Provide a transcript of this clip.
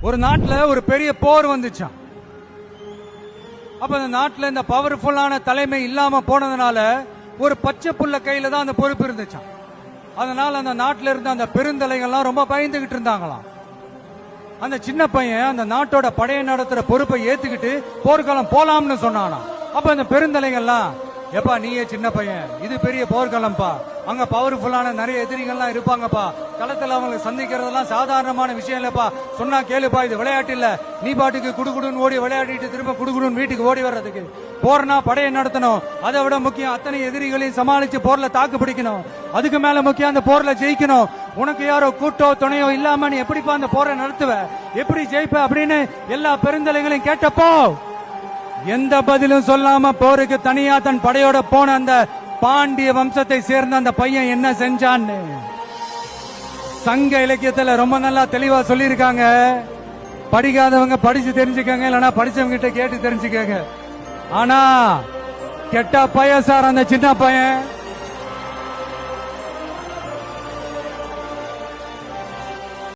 ஒரு நாட்டுல ஒரு பெரிய போர் வந்துச்சான். அப்ப அந்த நாட்டுல இந்த பவர்ஃபுல்லான தலைமை இல்லாம போனதுனால ஒரு பச்சை புள்ள கையில தான் அந்த பொறுப்பு இருந்துச்சான். அதனால அந்த நாட்டில இருந்த அந்த பெருந்தலைகள்லாம் ரொம்ப பயந்துகிட்டு இருந்தாங்களாம். அந்த சின்ன பையன் அந்த நாட்டோட படையை நடத்துற பொறுப்பை ஏத்துக்கிட்டு போர்க்களம் போலாம்னு சொன்னானா. அப்ப அந்த பெருந்தலைகள்லாம், எப்பா நீயே சின்ன பையன், இது பெரிய போர்க்களம்பா, அங்க பவர்ஃபுல்லான நிறைய எதிரிகள்லாம் இருப்பாங்கப்பா, களத்துல அவங்க சந்திக்கிறதெல்லாம் சாதாரணமான விஷயம் இல்லப்பா, சொன்னா கேளுப்பா, இது விளையாட்டு இல்ல, நீ பாட்டுக்கு குடுகுடுன்னு ஓடி விளையாடிட்டு திரும்ப குடுகுடுன்னு வீட்டுக்கு ஓடி வர்றதுக்கு, போர்னா படையை நடத்தணும், அதை விட முக்கியம் அத்தனை எதிரிகளையும் சமாளிச்சு போர்ல தாக்கு பிடிக்கணும், அதுக்கு மேல முக்கியம் அந்த போர்ல ஜெயிக்கணும், உனக்கு யாரோ கூட்டோ துணையோ இல்லாம நீ எப்படிப்பா அந்த போரை நடத்துவ, எப்படி ஜெயிப்ப அப்படின்னு எல்லா பெருந்தலைகளையும் கேட்டப்போ எந்த பதிலும் சொல்லாம போருக்கு தனியா தன் படையோட போன அந்த பாண்டிய வம்சத்தை சேர்ந்த அந்த பையன் என்ன செஞ்சான்னு சங்க இலக்கியத்துல ரொம்ப நல்லா தெளிவா சொல்லியிருக்காங்க. படிக்காதவங்க படிச்சு தெரிஞ்சுக்கங்க, இல்லைன்னா படிச்சவங்க கிட்ட கேட்டு தெரிஞ்சுக்கங்க. ஆனா கெட்ட பையன் சார் அந்த சின்ன பையன்